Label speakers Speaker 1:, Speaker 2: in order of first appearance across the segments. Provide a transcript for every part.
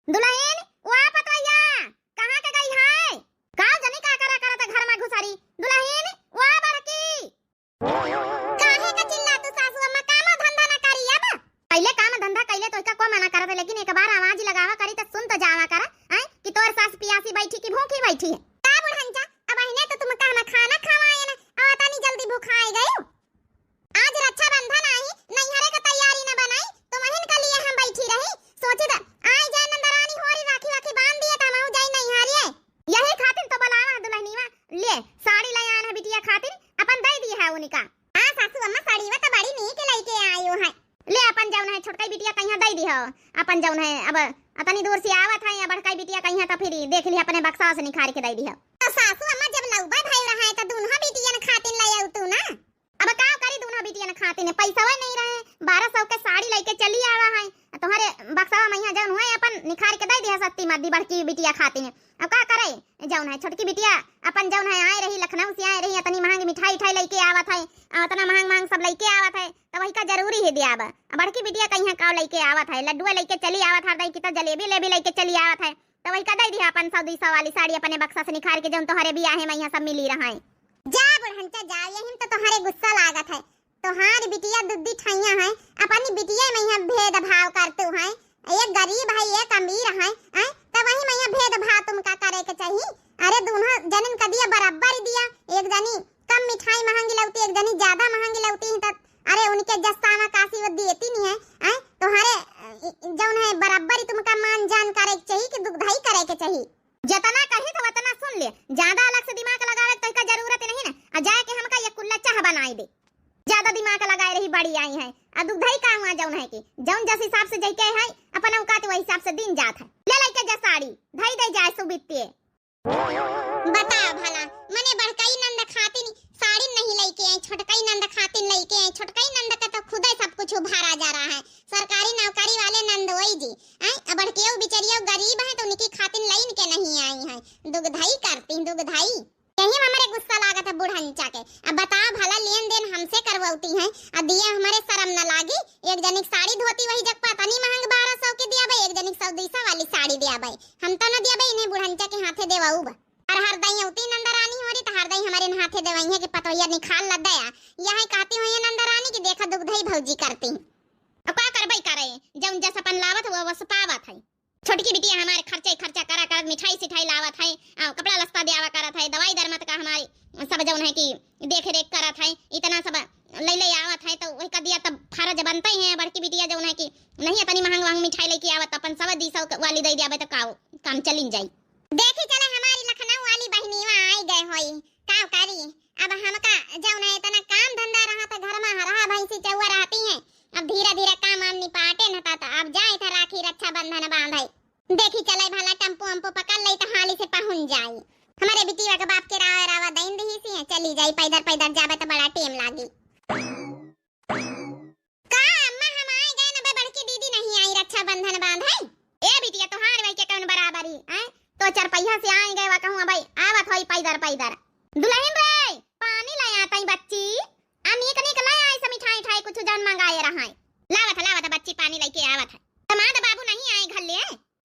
Speaker 1: दुल्हन वो पतवैया कहाँ के गई है? का जनी का करा करत घर में घुसारी। दुल्हन वो बड़की काहे का चिल्ला तू सासू अम्मा काम धंधा ना करी अब। पहले काम धंधा कइले तो को मना करत, लेकिन एक बार आवाज लगावा करी त सुन तो जावा कर हैं कि तोर सास पियासी बैठी की भूखी बैठी है। का बुढ़ंचा अब अहिने तो तुम कहना खाना खवाए ना और तनी जल्दी भूखाए गए। आज रक्षाबंधन आई नैहरे का तैयारी न बनाई तो वहिन का लिए हम बैठी रही। सोची त आई जाए नंदरानी होरी राखी राखी बांध दिए त हम जाई नैहरिए। यही खातिर तो बुलावा दुल्हनीवा ले साड़ी ले आना बिटिया खातिर अपन दे दी है उनका। हां सासू अम्मा साड़ीवा त बड़ी नीक लइके आयो है। ले अपन जौन है छोटकाई बिटिया कहिया दे दी हो। अपन जौन है अब अतनी दूर से आवत है या बड़काई बिटिया कहिया त फिर देख ली अपने बक्सा से निखार के दे दी हो। तो सासू अम्मा जब लौबा भई रहा है त दोनों बिटिया खातिर ले आउ तू ना। अब का करी दोनों बिटिया खातिर पैसा नहीं रहे 1200 के साड़ी लेके चली आवा है तुम्हारे बक्सा मैया जौन है अपन निखार के दे दी है सत्ती मद्दी बड़की बिटिया खातिर। अब का करे जौन है छोटकी बिटिया अपन जौन है आए रही लखनऊ से आए रही इतनी महंगी मिठाई उठाई लेके आवत है इतना महंग महंग सब लेके आवत है तो वही का जरूरी है दिया। अब बड़की बिटिया कहीं का लेके आवत है लड्डू लेके चली आवत है कि जलेबी लेबी लेके चली आवत है तो वही का दे दी अपन 100-200 वाली साड़ी अपने बक्सा से निखार के जौन तोहरे बियाह है मैया सब मिली रहा है। जा बुढ़ंचा जा यही तो तोहरे गुस्सा लागत है। तोहार बिटिया दुद्दी ठाइया है अपनी बिटिया मैया भेदभाव करते है। एक गरीब है एक अमीर है तो वही मैया भेदभाव तुमका करे के चाहिए। अरे दोनों जनन का दिया बराबर दिया। एक जनी कम मिठाई महंगी लौती एक जनी ज्यादा महंगी लौती है तो अरे उनके जस्ताना कासी वो देती नहीं है। तोहरे जौन है बराबर तुमका मान जान करे के चाहिए कि दुगधाई करे के चाहिए। जितना कही तो उतना सुन ले, ज्यादा अलग से दिमाग लगावे तो का जरूरत नहीं ना। जाए के हमका ये कुल्ला चाह बनाई दे। ज्यादा दिमाग लगाए रही बड़ी आई है आ दुगधाई का हुआ जौन है कि जौन जस हिसाब से जइके है अपन औकात वही हिसाब से दिन जात है। ले लेके जा साड़ी धई दे जाए सुबित्ते। बता भला मने बड़काई नंद खातिर साड़ी नहीं लेके आई छोटकाई नंद खातिर लेके आई। छोटकाई नंद का तो खुद ही सब कुछ उभारा जा रहा है। सरकारी नौकरी वाले नंद वही जी अब बड़कियों बिचरियों गरीब है तो उनकी खातिर लाइन के नहीं आई है। दुगधाई करती दुगधाई यही हमारे गुस्सा लागत है बुढ़ंचा के। अब बताओ भला लेन देन हमसे करवाती है अब दिया हमारे शर्म न लागी। एक जनिक साड़ी धोती वही जग पता नहीं महंग 1200 के दिया भाई एक जनिक 100-200 वाली साड़ी दिया भाई हम तो न दिया भाई इन्हें बुढ़ंचा के हाथे देवाऊ और हर दई होती नंदरानी हो रही तो हर दई हमारे हाथे देवाई है कि पतोया निकाल ल दया यही कहती हुई नंदरानी की देखा दुगधई भौजी करती। अब का करबई करे जौन जस अपन लावत वो वस पावत है। छोटकी बिटिया हमारे खर्चा करा कर मिठाई सिठाई लावत है कपड़ा लस्ता देवा करत है दवाई दरमत का हमारी सब जौन है कि देख रेख करत है इतना सब ले आवत है तो वही का दिया तब फर्ज बनते हैं। बड़की बिटिया जौन है कि नहीं अपनी महंग महंग मिठाई लेके आवत अपन 100-200 वाली दे दिया तो काम चलिन जाई। देखी चले हमारी लखनऊ वाली बहनीवा आई गए होई का करी। अब हमका जौन है इतना काम धंधा रहा तो घर में हरा भैंसी चौवा रहती है। अब धीरे धीरे काम आम निपाटे न था अब जाए था राखी रक्षाबंधन बांधाई। देखी चले भला टम्पो अम्पो पकड़ ले तो हाली से पहुंच जाई। हमारे बिटिया के बाप के रावा दइन दही सी चली जाई पैदर जावे तो बड़ा टाइम लागी। का अम्मा हम आए गए न बड़की दीदी नहीं आई रक्षाबंधन बांधाई। ए बिटिया तोहार भाई के कौन बराबरी तो 4 पहिया से आए गए वा कहूं भाई आवत होई पैदर। दुल्हन रे पानी ले आताई बच्ची नीक ले आई से मिठाई ठाई कुछ जन मंगाए रहा है। लावत बच्ची पानी लेके आवत है। तमाद बाबू नहीं आए घर ले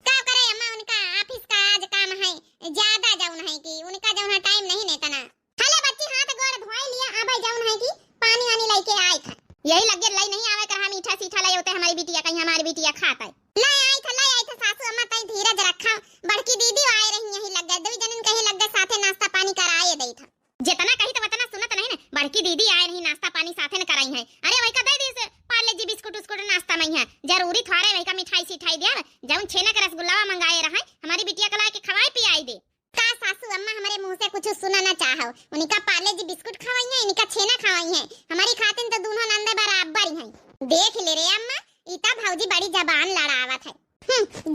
Speaker 1: का करे अम्मा उनका ऑफिस का आज काम है ज्यादा जौन है कि उनका जौन टाइम नहीं ने तना। हले बच्ची हाथ गोड़ धोई लिया आ भाई जौन है कि पानी वानी लेके आए था यही लगे लाई नहीं आवे कर हम मीठा सीठा ले होते हमारी बिटिया कहीं हमारी बिटिया खाता है। ले आई था सासू अम्मा तई धीरज रखा बड़की दीदी आए रही यही लग गए दो जनन कहीं लग गए साथे नाश्ता पानी कराए दई था। जितना कही तो उतना सुनत नहीं ना बड़की दीदी आए रही नाश्ता पानी साथे न कराई है। अरे वही का दे दी से पार्ले जी बिस्कुट उस्कुट नाश्ता नहीं है जरूरी थोड़े वही का मिठाई सिठाई दिया जौन छेना का रसगुल्ला मंगाए रहा हमारी बिटिया को ला के खवाई पियाई दे। का सासू अम्मा हमारे मुंह से कुछ सुना ना चाहो उनका पार्ले जी बिस्कुट खवाई है इनका छेना खवाई है हमारी खातिन तो दोनों नंदे बराबर ही हैं। देख ले रे अम्मा इता भौजी बड़ी जबान लड़ावत है।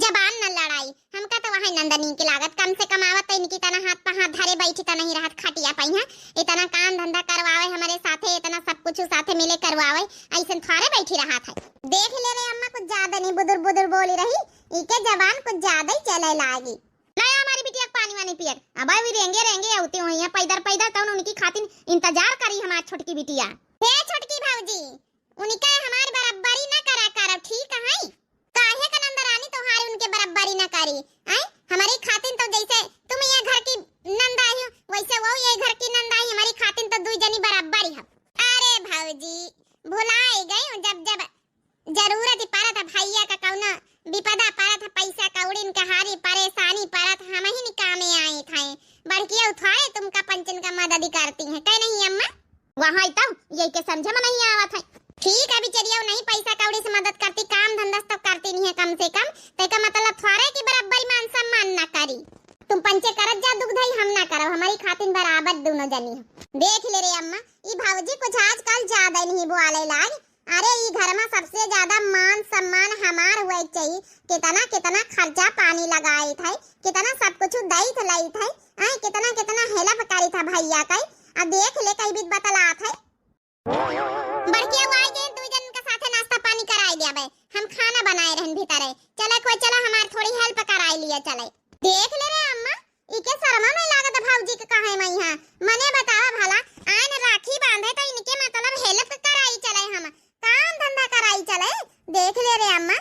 Speaker 1: जबान न लड़ाई हमका तो वहां नंदनी की लागत कम से कम आवत इनकी तना हाथ पे हाथ धरे बैठी त नहीं रहत खटिया पई है इतना काम धंधा करवावे हमारे साथे इतना सब कुछ साथे मिले करवावे ऐसन थारे बैठी रहा था। देख ले रे अम्मा कुछ ज्यादा नहीं बुदुर बोली रही इके जबान कुछ ज्यादा ही चले लागी। नहीं हमारी बिटिया पानी वानी पियर अब भी रेंगे होती हुई है पैदर तो उनकी खातिर इंतजार करी हमारी छोटकी बिटिया। हे छोटकी भौजी उनका हमार बराबरी ना करा ठीक है काहे का नंदरानी तुम्हारी उनके बराबरी ना करी। हैं हमारी खातिन तो जैसे तुम ये घर की नंद आई हो वैसे वो ये घर की नंद आई, हमारी खातिन तो दुई जनी बराबरी है। अरे भौजी भुलाई गई हूं, जब जब जरूरत ही पड़ा था भैया का कौना विपदा पड़ा था, पैसा कौड़ी इनका हारी परेशानी पड़ा था, हम ही कामे आए थे। बड़किया उठाए तुमका पंचन का मदद करती है कह नहीं अम्मा वहां तब ये के समझ में नहीं आवत है। ठीक है बिचरिया नहीं पैसा कौड़ी से मदद करती, काम धंधा तो करती नहीं है कम से कम, तेका मतलब थोड़े की बराबरी मान सम्मान ना करी। तुम पंचे करत जा दुगधाई हम ना करब, हमारी खातिन बराबर दोनों जनी है। देख ले रे अम्मा ई भौजी कुछ आजकल ज्यादा नहीं बोले लाग। अरे ई घर में सबसे ज्यादा मान सम्मान हमार हुए चाहिए। कितना कितना खर्चा पानी लगाई थे, कितना सब कुछ दई थे लाई थे, कितना कितना हेल्प करी था भैया का। अब देख ले कई बीत बतला थे बड़के वाई के दू जन के साथे नाश्ता पानी कराई दिया बे, हम खाना बनाए रहन भीतर चले कोई चला हमार थोड़ी हेल्प कराई लिया चले। देख ले रे अम्मा इके शर्मा नहीं लागत भौजी के कहे मैं यहां मने बतावा भला आन राखी बांधे तो इनके मतलब हेल्प कराई चले, हम काम धंधा कराई चले। देख ले रे अम्मा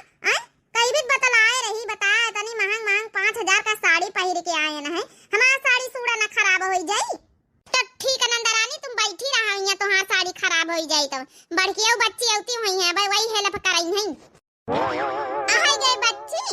Speaker 1: कई भी बतलाए रही बता तनी महंग महंग 5000 का साड़ी पहन के आए न है, हमारा साड़ी सूड़ा ना खराब हो जाई तो ठीक है नंदरानी तुम बैठी रहा यहाँ तो हाँ साड़ी खराब हो जाई तो बड़की बच्ची औती हुई है भाई वही हेल्प कराई है। आई गई बच्ची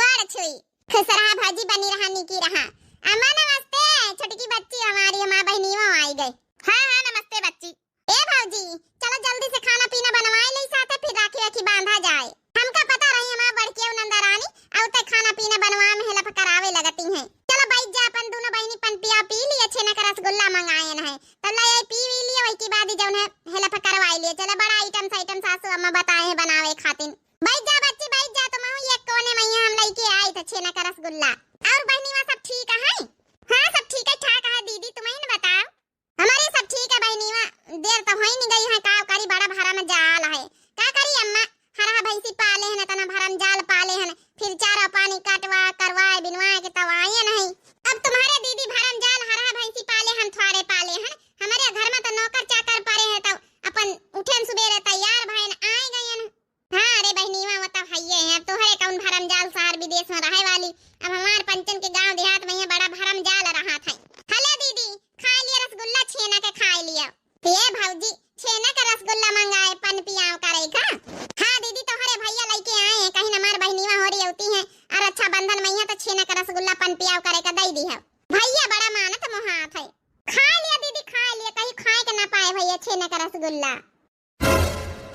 Speaker 1: गोड़ छुई खुसरा भाजी बनी रहा निकी रहा। अम्मा नमस्ते छोटकी बच्ची हमारी हमारी बहनीवा आई गई। हां हां नमस्ते बच्ची। ए भौजी चलो जल्दी से खाना पीना बनवाए ले साथे फिर राखी राखी बांधा जाए। हमका पता रही हमारा बड़की नंदरानी औ तक खाना पीना बनवा में हेल्प करावे लगती हैं। चलो बैठ जा अपन दोनों बहनी पन पिया पी लिए छेना का रसगुल्ला मंगाए न है तब ले पी लिए वही की बाद जौन है हेल्प करवाई लिए। चलो बड़ा आइटम सासू अम्मा बताए हैं बनावे खातिन। बैठ जा बच्ची बैठ जा, तुम एक कोने में हम लेके आए थे छेना का रसगुल्ला। और बहनीवा सब ठीक है? हां सब ठीक है ठाक है दीदी तुम ही बताओ। हमारे सब ठीक है बहनीवा, देर तो होई नहीं गई है का करी बड़ा भरा में जाल है का करी अम्मा हरा भैंसी पाले हैं तना भरम जाल पाले हैं फिर चारा पानी काटवा करवाए बिनवाए के तब आए नहीं। अब तुम्हारे दीदी भरम जाल हरा भैंसी पाले हम थोड़े पाले हैं, हमारे घर में तो नौकर चाकर पड़े हैं तो अपन उठे सुबेरे तैयार भैन आए गए हैं। हां अरे बहनीवा वो तो हइये हैं, अब तोहरे कौन भरम जाल शहर विदेश में रहे वाली, अब हमार पंचन के गांव देहात में बड़ा भरम जाल रहा था। हले दीदी खा लिया रसगुल्ला छेना के खा लिया। ये भौजी छेना का रसगुल्ला मंगाए पन पियाओ करे का। हां दीदी तोहरे भैया लेके आए हैं कहीं हमार बहनीवा हो रही होती है और अच्छा बंधन में तो छेना का रसगुल्ला पन पियाओ करे का दई दी है। भैया बड़ा मानत मोहात है। खा लिया दीदी खा लिया, कहीं खाए के ना पाए भैया छेना का रसगुल्ला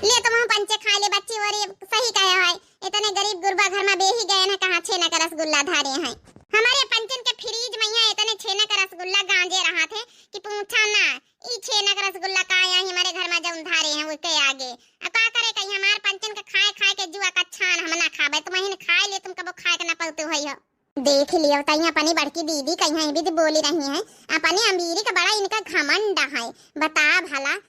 Speaker 1: ले तुम हम पंचे खा ले बच्ची और सही कहे है इतने गरीब गुरबा घर में बेही गए ना कहां छेना का रसगुल्ला धारे हैं। हमारे पंचन के फ्रिज में यहाँ इतने छेना का रसगुल्ला गांजे रहा थे कि पूछा ना ई छेना का रसगुल्ला का आया हमारे घर में जौन धारे हैं उसके आगे अब का करे कहीं हमारे पंचन के खाए खाए के जुआ का छान हम ना खाबे तुम ही खा ले तुम कबो खाए के ना पलते होई हो। देख लियो तई अपनी बड़की दीदी कहीं भी बोली रही है अपनी अमीरी का बड़ा इनका घमंड है। बता भला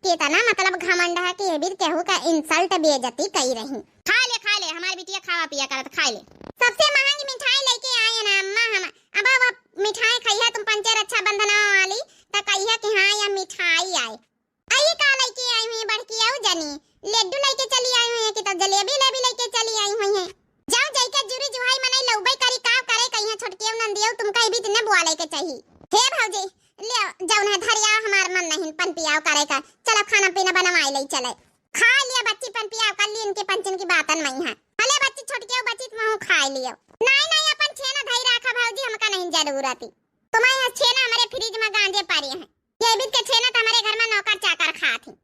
Speaker 1: कितना मतलब घमंड है कि ये भी केहू का इंसल्ट बेइज्जती कई रही। खा ले हमारी बिटिया खावा पिया करत खा ले। सबसे महंगी मिठाई लेके आए ना अम्मा हम अब मिठाई खाई है तुम पंचे रक्षा बंधन वाली तो कही है कि हां ये मिठाई आई का लेके आई हुई बड़की आऊ जानी लड्डू लेके चली आई हुई है कि तो जलेबी लेके चली आई हुई है। जाओ जाइका जुरी जुहाई मनाई लौबई करी का करे कहीं छोटकी नंदियो तुम कहीं भी तने बुआ लेके चाहिए। हे भौजी ले जाओ ना धरिया हमार मन नहीं पन पियाओ करे का। चलो खाना पीना बनवाई ले चले। खा लिया बच्ची पन पियाओ कर ली इनके पंचन की बातन में है। हले बच्ची छोटकी बच्ची तुम खा लियो। नहीं अपन छेना धई रखा भौजी हमका नहीं जरूरत है। तुम्हारे छेना हमारे फ्रिज में गांजे पारी है ये भी के छेना तो हमारे घर में नौकर चाकर खा थी।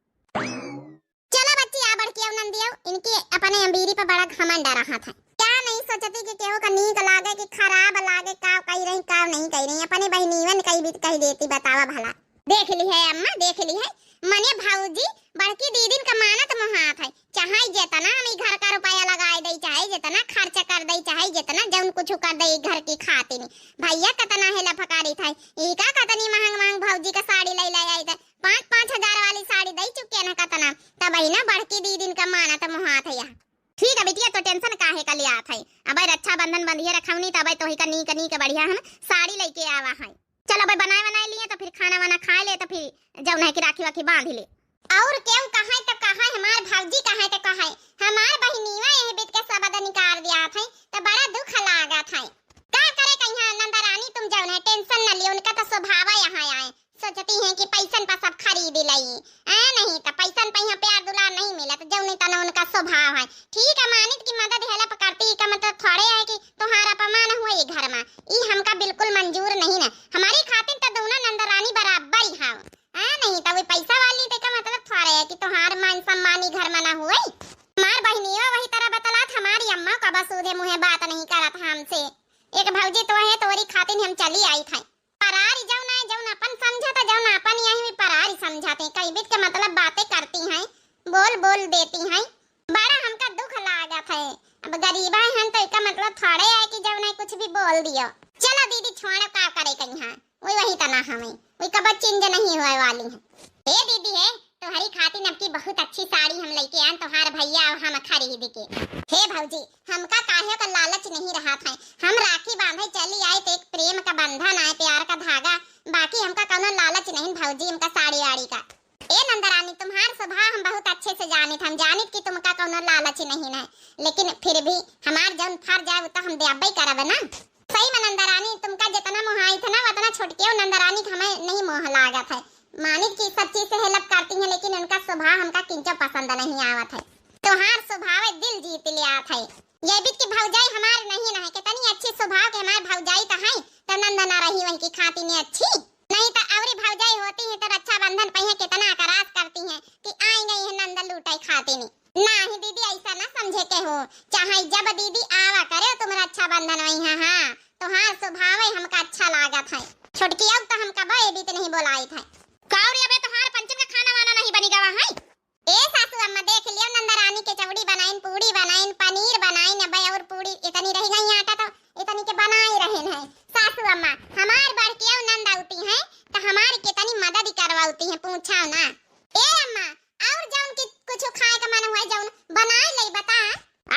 Speaker 1: चलो बच्ची आ बढ़ के नंदियो इनकी अपने अमीरी पे बड़ा घमंड रहा था। क्या नहीं सोचती कि केहू का नीक लागे कि खराब लागे का कही रही का नहीं कही रही अपने बहनीवन कही भी कही देती बतावा भला। देख ली है अम्मा देख ली है मने भौजी बड़की दीदी का मानत मोहात है चाहे जितना हम घर का रुपया लगाए दे चाहे जितना खर्च कर दे चाहे जितना जौन कुछ कर दे घर की खाती नहीं भैया कितना है लफकारी था ई का कतनी महंग महंग भौजी का साड़ी ले आई था 5-5 हजार वाली साड़ी दे चुके ना कतना तब ही ना बड़की दीदी का मानत मोहात है। ठीक है बिटिया तो टेंशन काहे का लिया था अब रक्षा बंधन बंधिए रखौनी तब तो ही कनी के बढ़िया हम साड़ी लेके आवा है। चलो भाई बनाए लिए तो फिर खाना वाना खा ले तो फिर जौन है कि राखी वाखी बांध ले। और केहू कहां तो कहां हमार भौजी कहां तो कहां हमार बहिनीवा यह बीत के सबद निकाल दिया थे तो बड़ा दुख लागा था। का करे कहिया नंदा रानी तुम जाओ ना टेंशन न लियो, उनका तो स्वभाव यहां आए सोचती हैं कि पैसन पर सब खरीद लई नहीं तो पैसन पे यहाँ प्यार दुलार नहीं मिला तो जौन तना उनका स्वभाव है। ठीक है मानित की मदद हेल्प करती का मतलब थोड़े है कि तुम्हारा अपमान हुआ ये घर में, ई हमका बिल्कुल मंजूर नहीं ना। हमारी खातिर तो दोनों नंदा रानी बराबर ही हां नहीं तो वो पैसा वाली ते का मतलब थोड़े है कि तुम्हार मान सम्मानी घर में ना हुई। हमार बहनियों वही तरह बतलात हमारी अम्मा का बस उधे मुंह बात नहीं करत हमसे। एक भौजी तो है तोरी खातिर हम चली आई थी परारी जौन है जौन अपन समझाता जौन अपन यही भी परारी समझाते कई बीच के मतलब बातें करती हैं बोल बोल देती हैं बड़ा हमका दुख लागा था। अब गरीबा हैं तो इसका मतलब थोड़े है कि जौन है कुछ भी बोल दियो। चलो दीदी छोड़ो का करे कहीं वही तना हमें वही कब चिंज नहीं होए वाली है। ए दीदी है तुम्हारी खातिर अब की बहुत अच्छी साड़ी हम लेके आए तोहार भैया और हम खरीद के। हे भौजी हमका काहे का लालच नहीं रहा था, हम राखी बांधे चली आए तो एक प्रेम का बंधन आए प्यार का धागा, बाकी हमका कोनो लालच नहीं भौजी हमका साड़ी आड़ी का। ए नंदरानी तुम्हार स्वभाव हम बहुत अच्छे से जानित हम जानित कि तुमका कोनो लालच नहीं है, लेकिन फिर भी हमार जौन फर्ज है तो हम देबई करब ना। सही में नंदरानी तुमका जितना मोहाई था ना उतना छोटके नंदरानी हमें नहीं मोह लागत है। मानित की सब चीज से हेल्प करती है लेकिन उनका स्वभाव हमका किंचा पसंद नहीं आवत है। तुम्हार स्वभाव दिल जीत लिया था। ये बीच की भौजाई हमार नहीं है कितनी अच्छी स्वभाव के हमार भौजाई तो है तो नंदना रही वही की खाती ने अच्छी नहीं तो औरी भौजाई होती है तो रक्षाबंधन पे है कितना करास करती है कि आई गई है नंद लूटाई खाती नहीं। नहीं दीदी ऐसा ना समझे के हो, चाहे जब दीदी आवा करे तुम रक्षाबंधन वही है हां तुम्हार स्वभाव हमका अच्छा लागत है। छोटकी अब तो हमका बे भी नहीं बोलाई था काउरी अबे तुम्हार पंचम का खाना वाना नहीं बनी गवा है। ए सासू अम्मा देख लियो नंदा रानी के चवड़ी बनाइन पूड़ी बनाइन पनीर बनाइन अबे और पूड़ी इतनी रह गई आटा तो इतनी के बनाई रहन है। सासू अम्मा हमार बड़किया नंद आउती है तो हमार कितनी मदद करवाउती है पूछाओ ना। ए अम्मा और जौन की कुछ खाए का मन हुआ जौन बनाई ले बता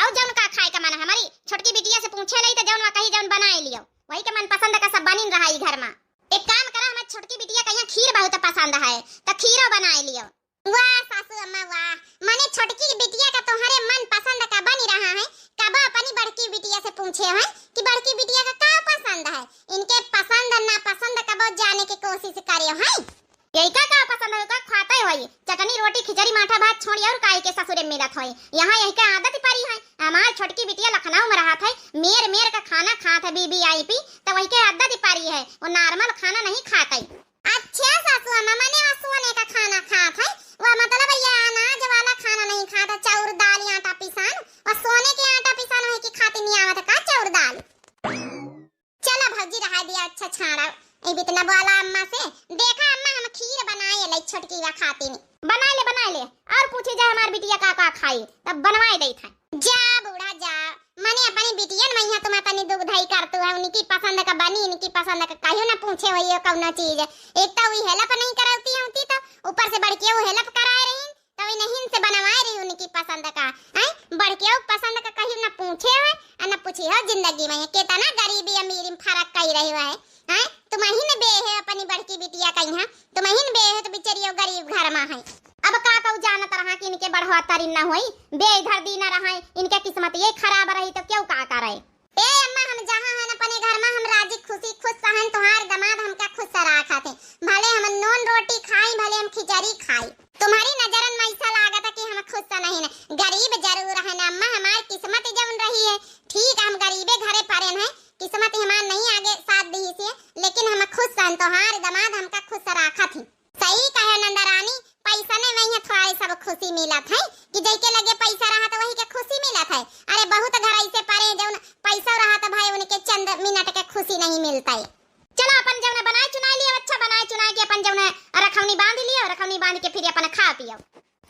Speaker 1: और जौन का खाए का मन हमारी छोटकी बिटिया से पूछे ले तो जौन कहीं जौन बनाई लियो वही के मन पसंद का सब बनिन रहा ई घर में। एक काम करा हमारी छोटकी बिटिया कहिया खीर बहुत पसंद है तो खीरो बनाई लियो। वाह सासू अम्मा वाह माने छोटकी बिटिया का तुम्हारे मन पसंद का बनी रहा है। कब अपनी बड़की बिटिया से पूछे हैं कि बड़की बिटिया का क्या पसंद है, इनके पसंद ना पसंद कब जाने की कोशिश करियो है। यही का पसंद है का खाते होई चटनी रोटी खिचड़ी माठा भात छोड़ी और काई के ससुरे मिलत होई यहाँ यही का आदत पड़ी है। हमार छोटकी बिटिया लखनऊ में रहा था मेर मेर का खाना खात है वीवीआईपी तो वही के आदत पड़ी है वो नॉर्मल खाना नहीं खाते। अच्छा सासू अम्मा माने सोने का खाना खात है वो मतलब ये अनाज वाला खाना नहीं खाता चाउर दाल आटा पिसान और सोने के आटा पिसान है कि खाती नहीं आवत का चाउर दाल। चलो भौजी रहा दिया अच्छा छाड़ा ए बितना बोला अम्मा से देखा अम्मा हम खीर बनाए ले छोटकी वा खाती नहीं बना ले और पूछे जा हमार बिटिया का खाई तब बनवाए दई था। जा बूढ़ा जा माने अपनी बिटियन मैया तुम अपनी दुगधाई करतु है उनकी पसंद का बनी इनकी पसंद का कहियो ना पूछे होइयो कौनो चीज एक तो वही हेल्प नहीं करती होती तो ऊपर से बढ़के वो हेल्प कराए रही तो नहीं से बनवाए रही उनकी पसंद का हैं बढ़के वो पसंद का कहियो ना पूछे है ना पूछी हो जिंदगी में कितना गरीबी अमीरी में फर्क कई रही है हैं तुम ही ने बे है अपनी बड़की बिटिया कहीं तुम ही ने बे है तो बेचारी गरीब घर में है। अब का कहू जानत रहा कि इनके बढ़वा तरी ना होई बे इधर दी ना रहा इनके किस्मत ये खराब रही तो क्यों का करे। ए अम्मा हम जहां हैं अपने घर में हम राजी खुशी खुश रहन तोहार दमाद हमका खुश रखाते भले हम नॉन रोटी खाई भले हम खिचड़ी खाई तुम्हारी नजरन में ऐसा लागत कि हम खुश नहीं है गरीब जरूर है ना अम्मा हमारी किस्मत जवन रही है ठीक हम गरीबे घरे पड़े हैं किस्मत हमार नहीं आगे साथ दी से लेकिन हम खुश हैं तोहार दमाद हमका खुश रखा थी। सही कहे नंदा रानी पैसा ने वही थोड़ा सब खुशी मिला था कि जैके लगे पैसा रहा तो वही के खुशी मिला था। अरे बहुत घर ऐसे पड़े जौन पैसा रहा तो भाई उनके चंद मिनट के खुशी नहीं मिलता है। चलो अपन जौन बनाए चुनाई लियो अच्छा बनाए चुनाई के अपन जौन रखौनी बांध लियो रखौनी बांध के फिर अपन खा पियो।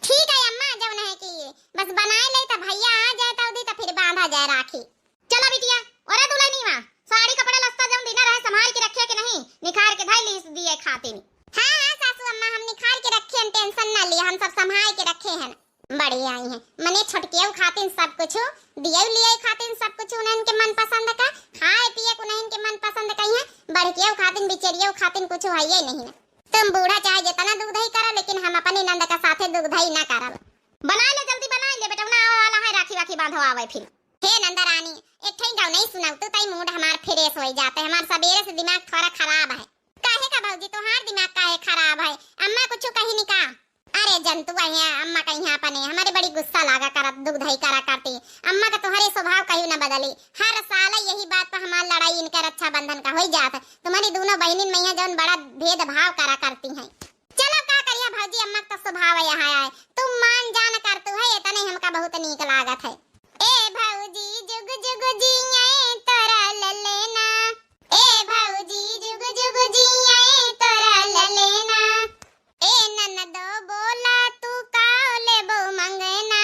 Speaker 1: ठीक है अम्मा जौन है कि बस बनाए ले तो भैया आ जाए तो दी तो फिर बांधा जाए राखी। चलो बिटिया अरे दुल्हनी मां साड़ी कपड़ा लस्ता जौन देना रहे संभाल के रखे कि नहीं निखार के धाई ली दिए खाते नहीं। हां सासू अम्मा हम निखार के रखे हैं टेंशन ना लिए हम सब संभाल के रखे हैं बड़ी आई हैं मने छोटके खातिन सब कुछ दिए लिए खातिन सब कुछ उनन के मन पसंद का खाए पिए को नहीं के मन पसंद कहीं है बड़के खातिन बिचरियो खातिन कुछ है ही नहीं तुम बूढ़ा चाहे जितना दूध ही करो, लेकिन हम अपनी नंद का साथे दूध ही ना करब। बना ले जल्दी बना ले बेटा, ना आवे वाला है राखी वाखी बांधो आवे फिर। हे नंदा रानी एक ठई गाँव नहीं सुनाऊ तो तई मूड हमार फ्रेश हो जाते। हमार सवेरे से दिमाग थोड़ा खराब है। काहे का भौजी तोहार दिमाग काहे खराब है? अम्मा कुछ कही नहीं का? अरे जंतु है अम्मा कहीं अपने हमारे बड़ी गुस्सा लागा करत दूध ही करा करती। अम्मा का तुम्हारे स्वभाव कहीं न बदली। हर साल यही बात पर हमार लड़ाई इनका रक्षाबंधन का हो जाता। तुम्हारी दोनों बहनिन में जौन बड़ा भेदभाव करा करती हैं। चलो का करिया भौजी, अम्मा का स्वभाव यहाँ है। तुम मान जान करतु है इतने हमका बहुत नीक लागत है। ए भौजी जुग जुग जिए तोरा ललेना, ए भौजी जुग जुग जिए तोरा ललेना। ए ननदो बोला तू का लेबो मंगना,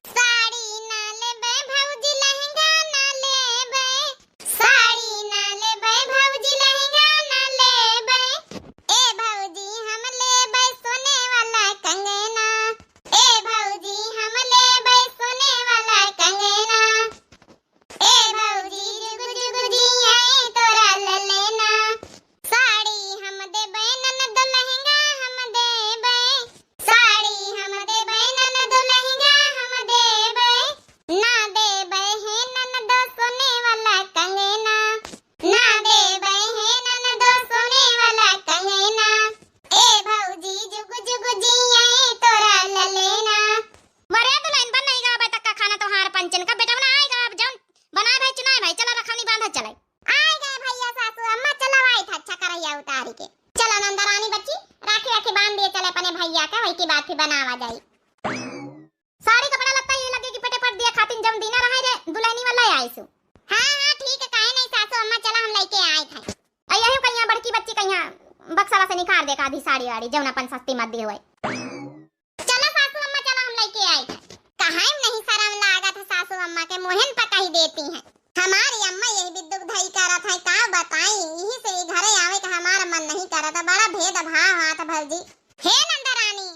Speaker 1: साड़ी ना लेबे भौजी लहंगा ना लेबे, साड़ी ना लेबे भौजी लहंगा ना लेबे। ए भौजी हम लेबे सोने वाला कंगना, ए भौजी हम लेबे सोने वाला कंगना। ए भौजी जुग जुग जिए तोरा ललेना, साड़ी हम देबे ननद लहंगा हम देबे, साड़ी हम देबे ननद लहंगा हम देबे। ना देबे है ननद सोने वाला कंगना, ना देबे है ननद सोने वाला कंगना। ए भौजी जुग जुग जिए तोरा ललेना। वरे तो लाइन बन नहीं गा बेटा का खाना तो हार पंचन का बेटा बना आएगा अब जौन बना भाई चुनाए भाई चला रखानी बांधा चले आए गए भैया सासू अम्मा चला आई था अच्छा करैया उतारी के। चलो नंदा रानी बच्ची राखी राखी बांध दिए चले अपने भैया का वही की बात ही बनावा जाई। साड़ी कपड़ा लगता ये लगे कि पेटे पर दिया खातिन जम दीना रहे रे दुल्हनी वाला आई सु। हां हां ठीक है काहे नहीं सासू अम्मा चला हम लेके आए थे। अयही कहिया बड़की बच्ची कहिया बक्सरा से निकाल दे का आधी साड़ी वाड़ी जौन अपन सस्ती मत दी होए। चलो सासू अम्मा चला हम लेके आए थे। कहां नहीं शर्म लागत है सासू अम्मा के मोहन पका ही देती हैं। हमारी अम्मा यही भी दुख धई करत है का बताई, यही से घरे आवे का हमारा मन नहीं करता। बड़ा भेदभाव हाथ भौजी। हे नंदा रानी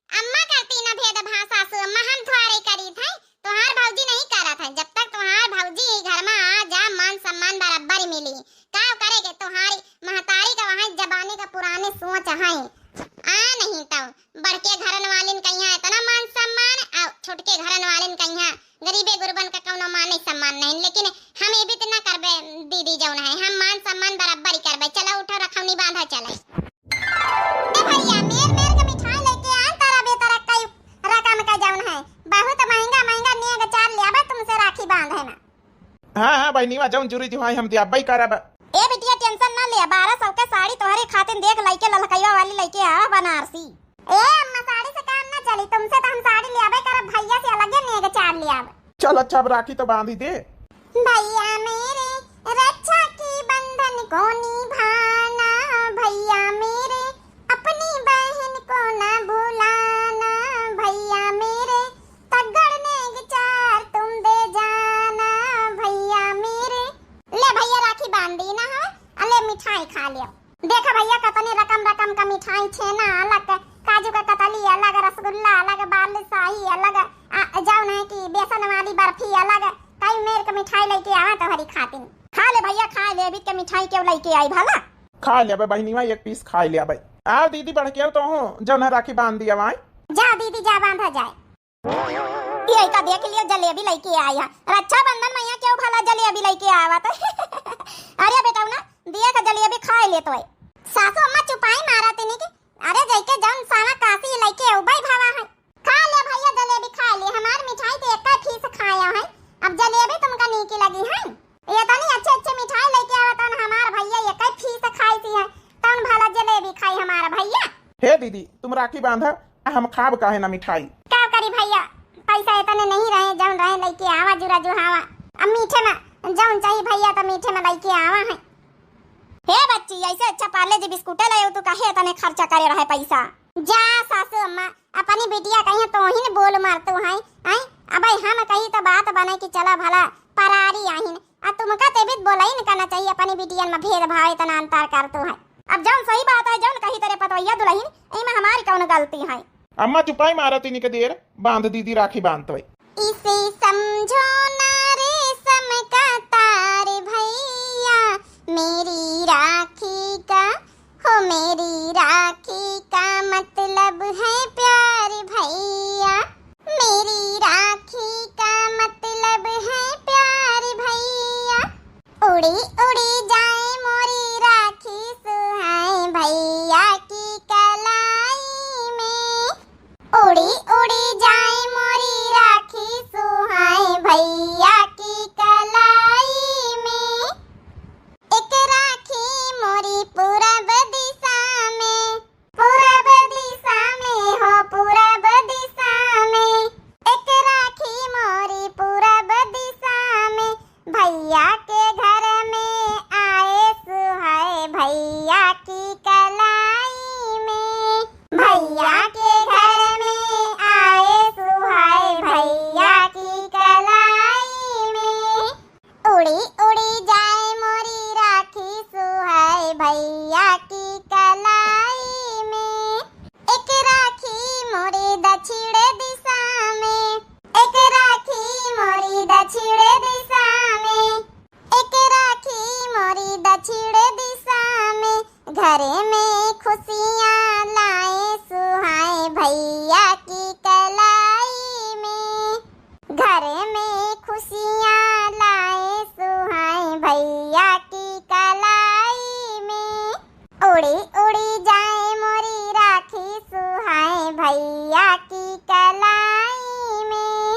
Speaker 1: अम्मा करती ना भेदभाव सासू अम्मा हम तुम्हारे करी थे, तुम्हार भौजी नहीं करत है। जब तक तुम्हार भौजी घर में आ जा मान सम्मान बराबर ही मिली। का करेगे तुम्हारी महतारी का वहां जबानी का पुराने सोच है आ नहीं तो बड़के घरन वालिन कहिया इतना मान सम्मान और छोटके घरन वालिन कहिया गरीबे गुरबन का कौनो मान सम्मान नहीं। लेकिन हम ये भी तो ना करबे दीदी जौन है हम मान सम्मान बराबर ही करबे। चलो उठो रखौनी बांधा चले। ए भैया मेर मेर के मिठाई लेके आ तारा बेतारा कई रकम का जौन है बहुत महंगा महंगा नेग चार लेबे तुमसे राखी बांधे ना।
Speaker 2: हां हां भाई नीवा जौन जुरी दिवाई हम दिया भाई करब।
Speaker 1: ए बिटिया टेंशन ना ले 1200 के साड़ी तोहरे खातिर देख लइके ललकैया वाली लेके आ बनारसी। ए अम्मा साड़ी से काम ना चली, तुमसे तो हम साड़ी लेबे करब, भैया से अलग नेग चार लेब।
Speaker 2: चल अच्छा अब राखी तो बांध ही दे।
Speaker 1: भैया मेरे रक्षा की बंधन को निभाना, भैया मेरे अपनी बहन को ना भुलाना, भैया मेरे तगड़ने विचार तुम दे जाना, भैया मेरे। ले भैया राखी बांध दी ना है अले मिठाई खा लियो। देखा भैया कतने रकम रकम का मिठाई छेना अलग, काजू का कतली अलग, रसगुल्ला अलग, बालूशाही अलग, जौन है कि बेसन वाली बर्फी अलग, कई मेर के मिठाई लेके आवा तो हरी खातिन। खा ले भैया खा ले, अभी के मिठाई क्यों लेके आई भला?
Speaker 2: खा ले बे बहनीवा एक पीस खा ले भाई। आओ दीदी बढ़ के तो हूं जौन राखी बांध दिया भाई।
Speaker 1: जा दीदी जा बांधा जाए। ये का देख लियो जलेबी लेके आई है। रक्षाबंधन मैया क्यों भला जलेबी लेके आवा तो अरे बेटा ना दिया का जलेबी खा ले तो सासू अम्मा चुपाई मारा तनी के। अरे जइके जौन सावा काशी लेके उबई भावा है। खा ले भैया जलेबी खा ले, हमार मिठाई तो एक फीस खाया है। अब जलेबी तुमका नीकी लगी है? ये तनी अच्छे अच्छे मिठाई लेके आवा तन हमार भैया एक फीस खाई सी है तन भला जलेबी खाई हमारा भैया।
Speaker 2: हे दीदी तुम राखी बांधा हम खाब काहे ना मिठाई।
Speaker 1: का करी भैया पैसा इतने नहीं रहे जौन रहे लेके आवा जुरा जुहावा। अब मीठे में जौन चाहिए भैया तो मीठे में लेके आवा है। हे बच्ची ऐसे अच्छा पार्ले जी बिस्कुट ले तू काहे इतने खर्चा करे रहे पैसा। जा सासू अम्मा अपनी बिटिया कहीं तो ही बोल मारतो है हैं। अब हम कही तो बात बने कि चला भला परारी आहिन आ तुमका तेबित बोलाई न करना चाहिए अपनी बिटियन में भेदभाव इतना अंतर करतो है। अब जौन सही बात है जौन कही तेरे पतवैया दुल्हन एमे हमारी कौन गलती है।
Speaker 2: अम्मा चुपाई मारती नहीं के देर बांध दीदी राखी बांध तो
Speaker 1: इसे समझो ना रेशम का तार भैया मेरी राखी का हो मेरी राखी उड़ी जाए मोरी राखी सुहाए भैया की कलाई में। उड़ी उड़ी जाए मोरी राखी सुहाए भैया की कलाई में। एक राखी मोरी पूरब दिशा में, पूरब दिशा में हो पूरब दिशा में। एक राखी मोरी पूरब दिशा में भैया के घर में आए सुहाए भैया की कलाई में। भैया के घर में आए सुहाए भैया की कलाई में। उड़ी उड़ी जाए मोरी राखी सुहाए भैया की कलाई में। एक राखी मोरी दक्षिण दिशा में, एक राखी मोरी दक्षिण दिशा में। एक राखी मोरी दक्षिण दिशा में घरे में खुशियाँ लाए सुहाए भैया की कलाई में। घरे में खुशियाँ लाए सुहाए भैया की कलाई में। उड़ी उड़ी जाए मोरी राखी सुहाए भैया की कलाई में।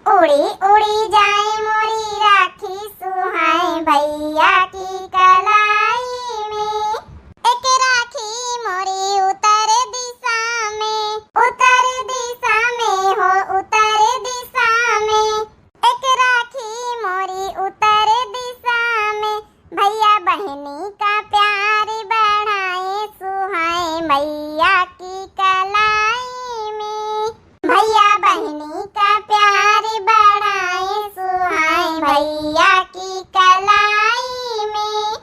Speaker 1: उड़ी उड़ी जाए मोरी राखी सुहाए भैया की कलाई में। एक राखी मोरी उत्तर दिशा में, उत्तर दिशा में हो उत्तर दिशा में। एक राखी मोरी उत्तर दिशा में भैया बहनी का प्यार बढ़ाए सुहाए भैया की कलाई में। भैया बहनी का प्यार बढ़ाए सुहाए भैया की कलाई में।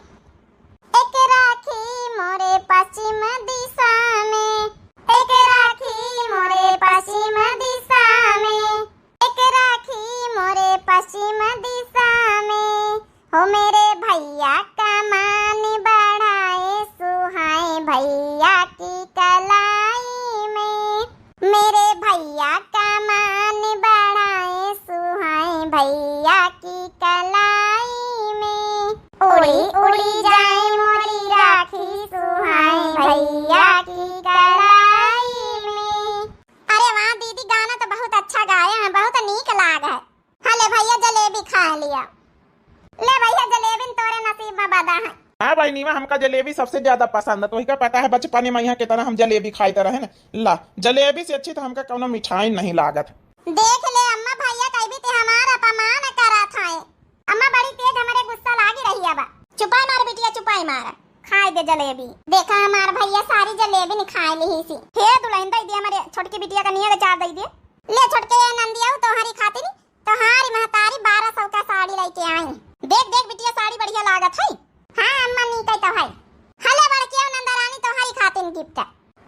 Speaker 1: एक राखी मोरे पश्चिम दिशा में, एक राखी मोरे पश्चिम दिशा में। एक राखी मोरे पश्चिम दिशा में हो मेरे भैया का मान बढ़ाए सुहाए भैया की कलाई में। मेरे भैया का मान बढ़ाए सुहाए भैया की कलाई में। उड़ी उड़ी जाए मोरी राखी सुहाए भैया की कलाई में। अरे वाह दीदी, गाना तो बहुत अच्छा गाया है, बहुत नीक लाग है। हले भैया जलेबी खा लिया। ले भैया जलेबी तोरे नसीब में बदा है।
Speaker 2: हाँ भाई नीमा, हमका जलेबी सबसे ज्यादा पसंद है। तो ही का पता है बचपन में यहाँ कितना हम जलेबी खाते रहे ना। ला, जलेबी से अच्छी तो हमका कौनो मिठाई नहीं लागत।
Speaker 1: देख ले अम्मा, भैया कहीं भी ते हमारा अपमान करा था। अम्मा बड़ी तेज हमारे गुस्सा लागी रही है। चुपाई मार बिटिया, चुपाई मार, खाए दे जलेबी। देखा हमार भैया सारी जलेबी नहीं खाए ली सी। हे दुल्हन दे दे हमारे छोटकी बिटिया का निया चार दे दे। ले छोटके नंदिया तोहरी खातिर तोहारी महतारी 1200 का साड़ी लेके आई। देख देख बिटिया, साड़ी बढ़िया लागत है। हां अम्मा नी कह तो है। हले बड़की नंदरानी तोहरी खातिर गिफ्ट।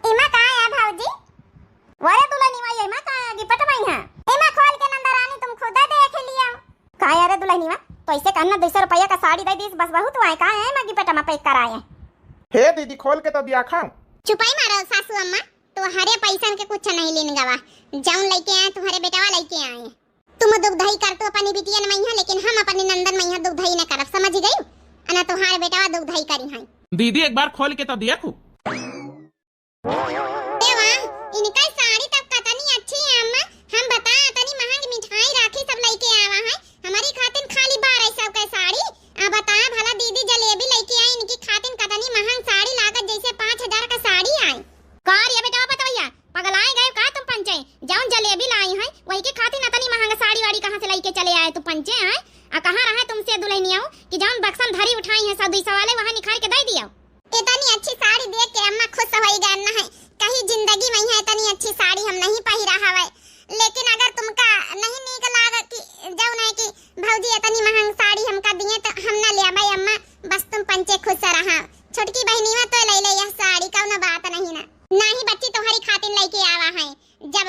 Speaker 1: इमा का है भौजी? वरे दुल्हनी माई इमा का गिफ्ट माई है। इमा खोल के नंदरानी तुम खुद देख लिया। का यार दुल्हनी मा तो ऐसे कहना 200 रुपया का साड़ी दे दीस बस बहुत हुआ है। का है मैं गिफ्ट में पैक कराए।
Speaker 2: हे दीदी, खोल के तो दिया खाऊं।
Speaker 1: चुपाई मारो सासू अम्मा, तुम्हारे पैसा के कुछ नहीं लेने गवा। जाऊं लेके आए तुम्हारे बेटावा लेके आए। तुम दुग्धाई कर तो अपनी बिटिया न मैया, लेकिन हम अपने नंदन मैया दुग्धाई न करब, समझ गई? अना तुम्हारे बेटावा दुग्धाई करी है।
Speaker 2: दीदी एक बार खोल के तो दिया खू।
Speaker 1: देवा इनका साड़ी तब कतनी अच्छी है अम्मा। हम बता तनी महंगी मिठाई राखी सब लेके आवा है हमारी खातिन खाली 1200 का साड़ी। आ बता भला दीदी जलेबी लेके आई, इनकी खातिन कतनी महंग साड़ी लागत जैसे 5000 का साड़ी आई। कार ये बेटा बताइया पगलाए गए का तुम पंचे? जाऊं जलेबी लाई है वही के खातिन इतनी महंगा साड़ी वाड़ी कहां से लेके चले आए तू पंचे हैं? आ कहां रहा तुमसे दुल्हनिया कि जाऊं बक्सम धरी उठाई है 100-200 वाले वहां निकाल के दे दिया। इतनी अच्छी साड़ी देख के अम्मा खुश होई गए है। कहीं जिंदगी में है इतनी अच्छी साड़ी हम नहीं पहिरा हवे। लेकिन अगर तुमका नहीं नीक लागत कि जाऊं नहीं कि भौजी इतनी महंग साड़ी हमका दिए तो हम ना ले भाई अम्मा, बस तुम पंचे खुश रहा। छोटकी बहनीवा तो ले ले यह साड़ी का ना बात नहीं ना। नहीं बच्ची तुम्हारी खातिन लेके आवा है। जब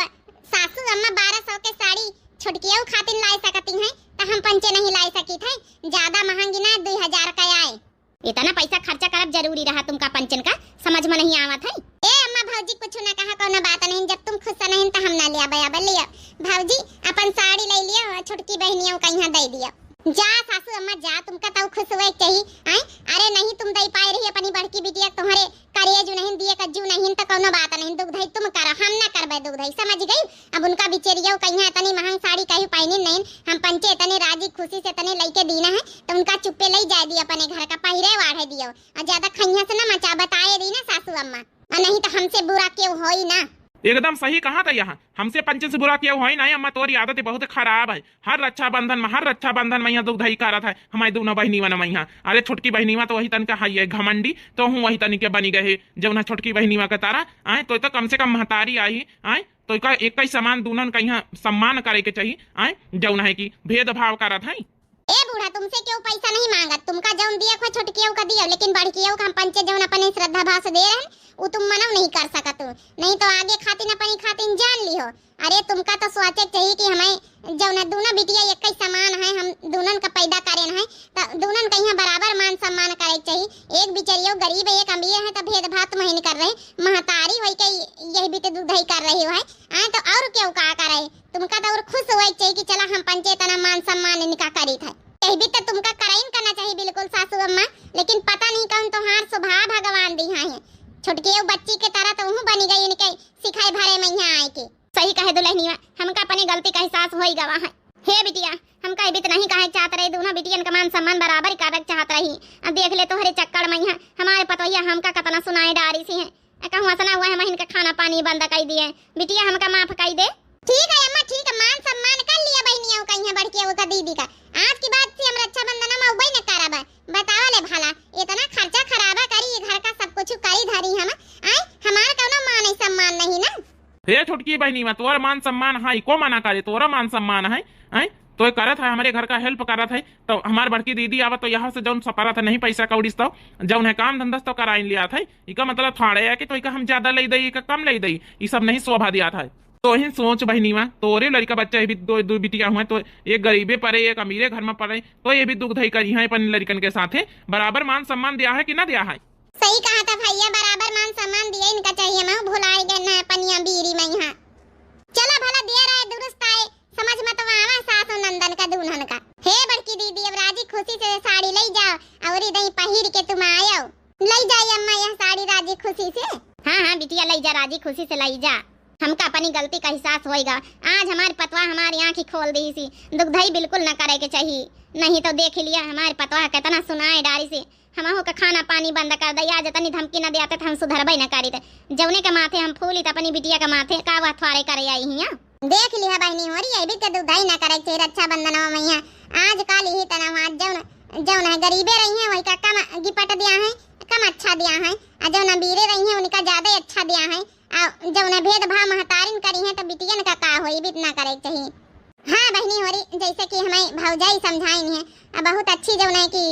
Speaker 1: सासू अम्मा 1200 के साड़ी छोटकियों खातिन ला सकती हैं तो हम पंचे नहीं ला सकी थे। ज्यादा महंगी ना 2000 का आए। इतना पैसा खर्चा करब जरूरी रहा तुमका पंचन का, समझ में नहीं आवत है। ए अम्मा भौजी कुछ ना कहा कोनो बात नहीं। जब तुम खुश नहीं तो हम ना ले आबे। अब ले भौजी अपन साड़ी ले लियो, छोटकी बहनियों का यहां दे दियो। जा सासू अम्मा जा, तुमका तो खुश हुए चाहिए। आई अरे नहीं तुम दई पाए रही अपनी बड़की बिटिया, तुम्हारे करिए जो नहीं दिए कज्जू नहीं तो कोनो बात नहीं, दुगधई तुम करा, हम ना करबे दुगधई, समझ गई। अब उनका बिचेरिया कहिया इतनी महंग साड़ी काहे पाइनी नहीं, हम पंचे इतने राजी खुशी से इतने लइके दीना है तो उनका चुप्पे लई जाए दी अपने घर का पहिरे वाढ़े दियो, और ज्यादा खइया से ना मचा बताए दी ना सासू अम्मा, और नहीं तो हमसे बुरा क्यों होई ना।
Speaker 2: एकदम सही कहा था यहाँ, हमसे पंचन से बुरा किया हुआ ही नहीं। अम्मा तोरी आदत बहुत खराब है, हर रक्षाबंधन में यहाँ दुगधई करत है हमारी दोनों बहनी वन मैया। अरे छोटकी बहनी तो वही तन का है घमंडी, तो हूँ वही तन के बनी गए जब ना छोटकी बहनी का तारा आए तो कम से कम महतारी आई आए तो एक ही समान दूनन का यहाँ सम्मान करे के चाहिए आए, जौन है कि भेदभाव करत है।
Speaker 1: ए बूढ़ा तुमसे क्यों पैसा नहीं मांगा, तुमका जौन दिया को छोटकियों का दिया, लेकिन बड़कियों का हम पंचे जौन अपने श्रद्धा भाव से दे रहे हैं वो तुम मना नहीं कर सकत हो, नहीं तो आगे खातिन अपनी खातिन जान लियो। अरे तुमका तो सोचे चाहिए कि हमें जौन दोनों बिटिया एक ही समान है, हम दोनों का पैदा करेन है तो दोनों का यहाँ बराबर मान सम्मान करे चाहिए। एक बिचरियो गरीब है एक अमीर है तो भेदभाव तुम नहीं कर रहे, महतारी होई के यही भी तो दुधई कर रही हो है तो और क्यों का करे, तुमका तो और खुश होई चाहिए कि चला हम पंचे तना मान सम्मान इनका करी था, यही भी तो तुमका कराइन करना चाहिए बिल्कुल सासू अम्मा। लेकिन पता नहीं कौन तोहार स्वभाव भगवान दी है, छोटकी बच्ची के तरह तो हूँ बनी गई इनके सिखाए भरे में यहाँ आए के। सही कहे दुल्हनिया, हमका अपनी गलती का एहसास होई गवा है। हे बिटिया हमका भी तो नहीं कहे चाहत रही, दोनों बिटियन का मान सम्मान बराबर करक चाहत रही, अब देख ले तोहरे चक्कर में यहाँ हमारे पतोहिया हमका कतना सुनाए डारी सी है, कहूँ असना हुआ है इनका खाना पानी बंद कर दिए, बिटिया हमका माफ कर दे। ठीक है अम्मा ठीक है, मान सम्मान कर लिया बहनियों का यहाँ बड़कियों का दीदी का, आज की बात से हम रक्षाबंधन में उबई न करब, बताओ ले भला इतना खर्चा खराबा करी घर का सब कुछ करी धरी हम आए, हमार कोनो मान सम्मान नहीं ना।
Speaker 2: हे छोटकी बहनी में तोरा मान सम्मान है, को मना करे, तोरा मान सम्मान है तो करत है हमारे घर का हेल्प करत है, तो हमार बड़की दीदी आवत तो यहाँ से जौन सपरा था नहीं पैसा कौड़ी तो जौन है काम धंधा तो कराइन लिया था, इका मतलब थोड़े है कि तो इका हम ज्यादा ले दई इका कम ले दई, ये सब नहीं शोभा दिया था। तो ही सोच बहनी माँ तोरे लड़का बच्चा भी दो बिटिया हुए, तो एक गरीबे पड़े एक अमीरे घर में पड़े, तो ये भी दुगधई करी है अपन लड़कन के साथ बराबर मान सम्मान दिया है कि ना दिया है।
Speaker 1: सही कहा था भैया, बराबर मान सम्मान दिया इनका चाहिए, मैं भुलाई गए ना पनिया बीरी में यहाँ। चला भला दिया रहा दुरुस्त आए, समझ मत आवा सास नंदन का दुल्हन का। हे बड़की दीदी अब राजी खुशी से साड़ी ले जाओ और इधर पहिर के तुम आयो, ले जाइए अम्मा यह साड़ी राजी खुशी से। हाँ हाँ बिटिया ले जा, राजी खुशी से ले जा, हमका अपनी गलती का एहसास होएगा। आज हमारे पतवा हमारी आँख ही खोल दी सी, दुगधई बिल्कुल न करे के चाहिए, नहीं तो देख लिया हमारे पतवा कितना सुनाए डारी से हमहू का खाना पानी बंद कर दिया, जतनी धमकी न दियाते हम सुधरबे न करी थे, जौने के माथे हम फूली तो अपनी बिटिया के माथे का वथवारे करे आई हिया। देख लिया बहनी हो रही है भी तो दुगधई न करे चाहिए रक्षाबंधन में मैया, आज काल ही तना आज जौन है गरीबे रही है वही का कम गिपट दिया है, कम अच्छा दिया है, और जौन अमीरे रही है उनका ज्यादा अच्छा दिया है, जौन भेदभाव महतारिन करी है तो बिटियन का होई भी इतना करे चाहिए। हाँ बहनी हो रही जैसे कि हमें भौजाई समझाई है, बहुत अच्छी जौन है कि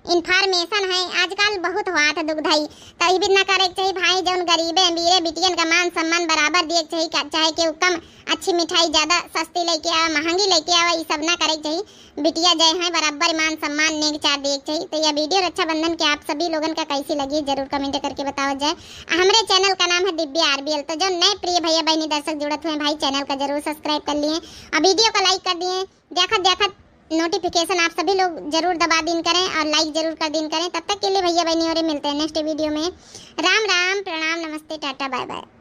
Speaker 1: इन्फॉर्मेशन है, आजकल बहुत हुआ था दुगधई तभी भी ना करे चाहिए भाई, जौन गरीबे अमीरे बिटियन का मान सम्मान बराबर दिए चाहिए, चाहे कि कम अच्छी मिठाई ज्यादा सस्ती लेके आवा महंगी लेके आवा, ये सब ना करे चाहिए, बिटिया जय है बराबर मान सम्मान नेक चार दिए चाहिए। तो यह वीडियो रक्षाबंधन के आप सभी लोगों का कैसी लगी जरूर कमेंट करके बताओ जाए। हमारे चैनल का नाम है दिव्या आरबीएल, तो जो नए प्रिय भैया बहनी दर्शक जुड़त हुए भाई चैनल का जरूर सब्सक्राइब कर लिए और वीडियो को लाइक कर दिए, देखत नोटिफिकेशन आप सभी लोग जरूर दबा दिन करें और लाइक जरूर कर दिन करें। तब तक के लिए भैया बहनी और मिलते हैं नेक्स्ट वीडियो में। राम राम प्रणाम नमस्ते टाटा बाय बाय।